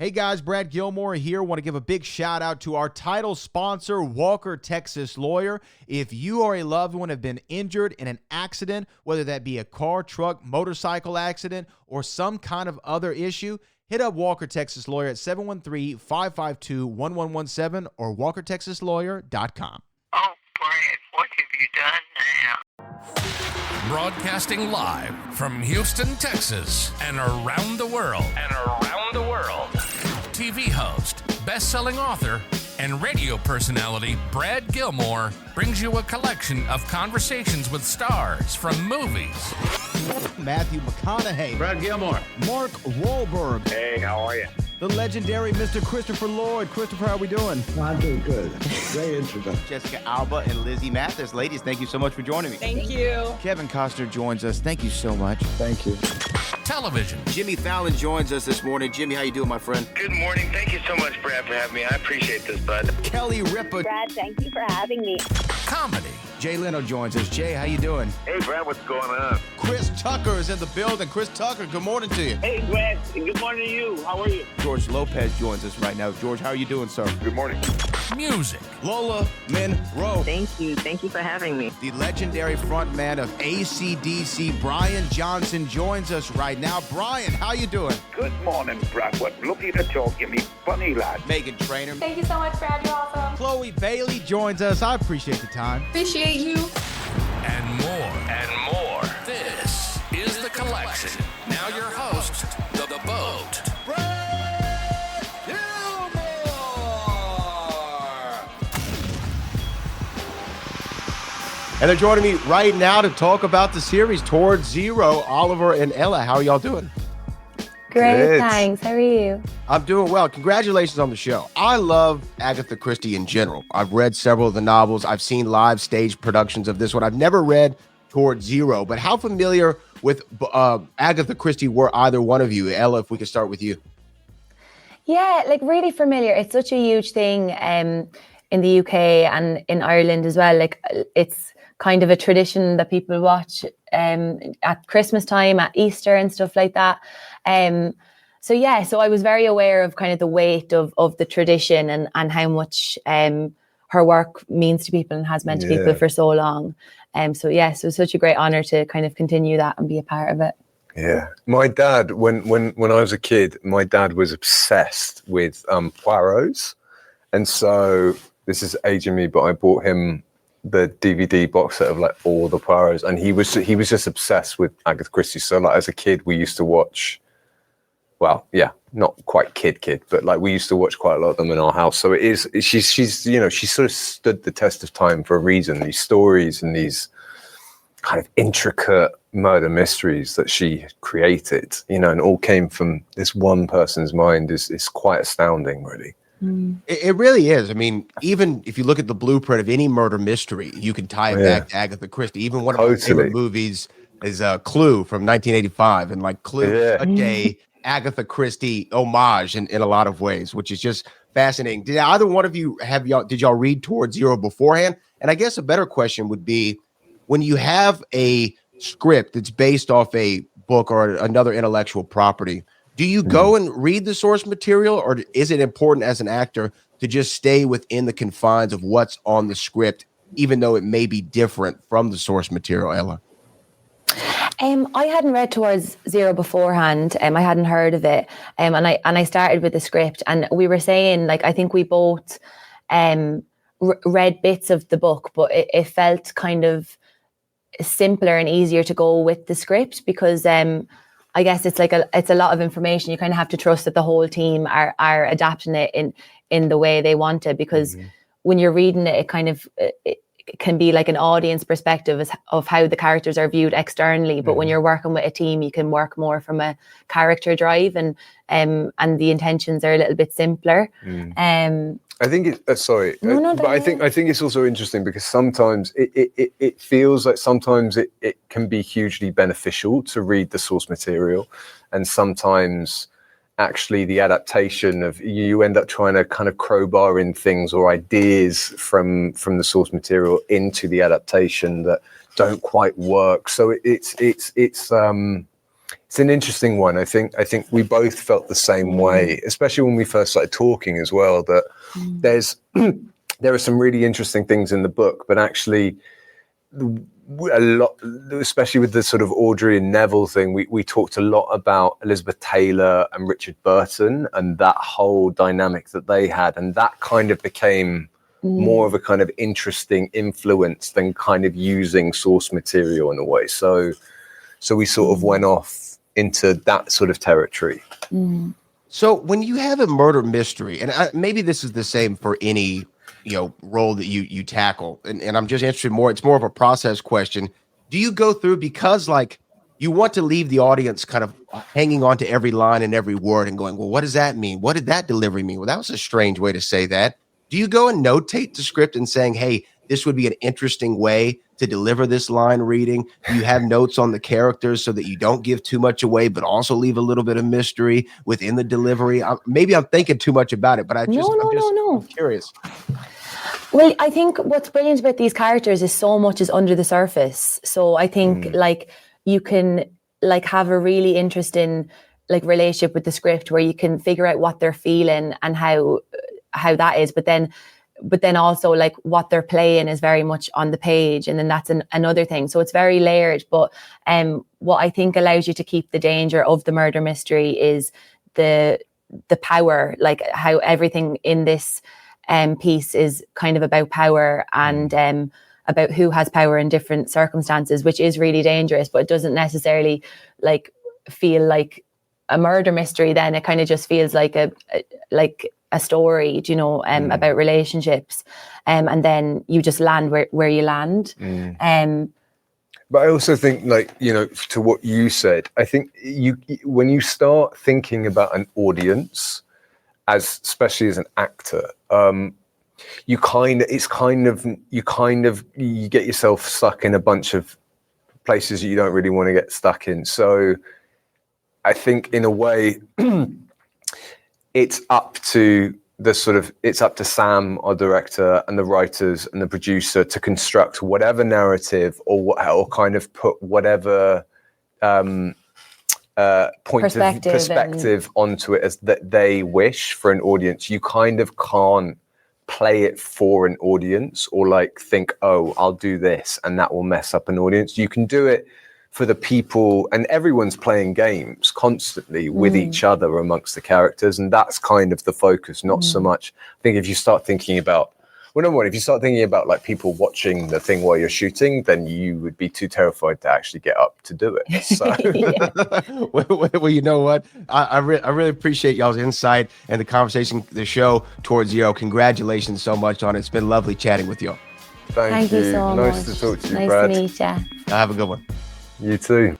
Hey guys, Brad Gilmore here. Want to give a big shout out to our title sponsor, Walker Texas Lawyer. If you or a loved one have been injured in an accident, whether that be a car, truck, motorcycle accident, or some kind of other issue, hit up Walker Texas Lawyer at 713-552-1117 or walkertexaslawyer.com. Oh, Brad, what have you done now? Broadcasting live from Houston, Texas, and around the world. TV host, best-selling author, and radio personality Brad Gilmore brings you a collection of conversations with stars from movies. Matthew McConaughey. Brad Gilmore. Mark Wahlberg. Hey, how are you? The legendary Mr. Christopher Lloyd. Christopher, how are we doing? I'm doing good. Great introduction. Jessica Alba and Lizzie Mathis. Ladies, thank you so much for joining me. Thank you. Kevin Costner joins us. Thank you so much. Thank you. Television. Jimmy Fallon joins us this morning. Jimmy, how you doing, my friend? Good morning. Thank you so much, Brad, for having me. I appreciate this, bud. Kelly Ripa. Brad, thank you for having me. Comedy. Jay Leno joins us. Jay, how you doing? Hey, Brad, what's going on? Chris Tucker is in the building. Chris Tucker, good morning to you. Hey, Brad, and good morning to you. How are you? George Lopez joins us right now. George, how are you doing, sir? Good morning. Music. Lola Monroe. Thank you. Thank you for having me. The legendary frontman of AC/DC, Brian Johnson, joins us right now. Brian, how you doing? Good morning, Brad. What lovely to talk to me, funny lad. Megan Trainor. Thank you so much, Brad. You're awesome. Chloe Bailey joins us. I appreciate the time. Appreciate you. And more. This is The Collection. Now your host, The Boat. Brad Gilmore! And they're joining me right now to talk about the series Towards Zero. Oliver and Ella, how are y'all doing? Great, Good. thanks. How are you? I'm doing well. Congratulations on the show. I love Agatha Christie in general. I've read several of the novels. I've seen live stage productions of this one. I've never read Towards Zero, but how familiar with Agatha Christie were either one of you? Ella, if we could start with you. Yeah, like really familiar. It's such a huge thing in the UK and in Ireland as well. Like it's kind of a tradition that people watch at Christmas time, at Easter and stuff like that. So I was very aware of kind of the weight of the tradition and how much her work means to people and has meant to people for so long. So it was such a great honor to kind of continue that and be a part of it. Yeah, my dad, when I was a kid, my dad was obsessed with Poirot's, and so this is aging me, but I bought him the DVD box set of like all the Poirot's, and he was just obsessed with Agatha Christie. So like as a kid, we used to watch. Well, yeah, not quite kid, but like we used to watch quite a lot of them in our house. So she's she sort of stood the test of time for a reason. These stories and these kind of intricate murder mysteries that she created, and all came from this one person's mind is quite astounding, really. It really is. I mean, even if you look at the blueprint of any murder mystery, you can tie it back to Agatha Christie. Even one of my favorite movies is Clue from 1985, and like Clue is such a Agatha Christie homage in a lot of ways, which is just fascinating. Did either one of you did y'all read Towards Zero beforehand? And I guess a better question would be, when you have a script that's based off a book or another intellectual property, do you go and read the source material, or is it important as an actor to just stay within the confines of what's on the script, even though it may be different from the source material, Ella? I hadn't read Towards Zero beforehand. I hadn't heard of it. And I started with the script, and we were saying, like, I think we both read bits of the book, but it felt kind of simpler and easier to go with the script because I guess it's like it's a lot of information. You kind of have to trust that the whole team are adapting it in the way they want it, because when you're reading it, it kind of it can be like an audience perspective of how the characters are viewed externally. But when you're working with a team, you can work more from a character drive, and the intentions are a little bit simpler. I think I think it's also interesting because sometimes it feels like sometimes it can be hugely beneficial to read the source material, and sometimes actually the adaptation of you end up trying to kind of crowbar in things or ideas from the source material into the adaptation that don't quite work. So it's an interesting one. I think we both felt the same way, especially when we first started talking as well, that there are some really interesting things in the book, but actually a lot, especially with the sort of Audrey and Neville thing, we talked a lot about Elizabeth Taylor and Richard Burton and that whole dynamic that they had. And that kind of became more of a kind of interesting influence than kind of using source material in a way. So we sort of went off into that sort of territory. So when you have a murder mystery, and maybe this is the same for any role that you tackle, and I'm just interested more, it's more of a process question. Do you go through, because like you want to leave the audience kind of hanging on to every line and every word and going, well, what does that mean? What did that delivery mean? Well, that was a strange way to say that. Do you go and notate the script and saying, hey, this would be an interesting way to deliver this line reading? Do you have notes on the characters so that you don't give too much away, but also leave a little bit of mystery within the delivery? Maybe I'm thinking too much about it, but I'm curious. Well, I think what's brilliant about these characters is so much is under the surface. So I think like you can like have a really interesting like relationship with the script where you can figure out what they're feeling and how that is, but then also like what they're playing is very much on the page, and then that's another thing. So it's very layered, but what I think allows you to keep the danger of the murder mystery is the power, like how everything in this piece is kind of about power and about who has power in different circumstances, which is really dangerous, but it doesn't necessarily like feel like a murder mystery. Then it kind of just feels like a story, about relationships, and then you just land where you land. But I also think, like, to what you said, I think when you start thinking about an audience, especially as an actor, you get yourself stuck in a bunch of places you don't really want to get stuck in. So I think in a way, it's up to Sam, our director, and the writers and the producer to construct whatever narrative or kind of put whatever perspective onto it as that they wish for an audience. You kind of can't play it for an audience or like think, oh, I'll do this and that will mess up an audience. You can do it for the people, and everyone's playing games constantly with each other amongst the characters, and that's kind of the focus, not so much. I think if you start thinking about, if you start thinking about like people watching the thing while you're shooting, then you would be too terrified to actually get up to do it. So. Well, you know what? I really appreciate y'all's insight and the conversation, the show towards Zero. Congratulations so much on it. It's been lovely chatting with y'all. Thank you so much. Nice to talk to you, Brad. Nice to meet you. Have a good one. You too.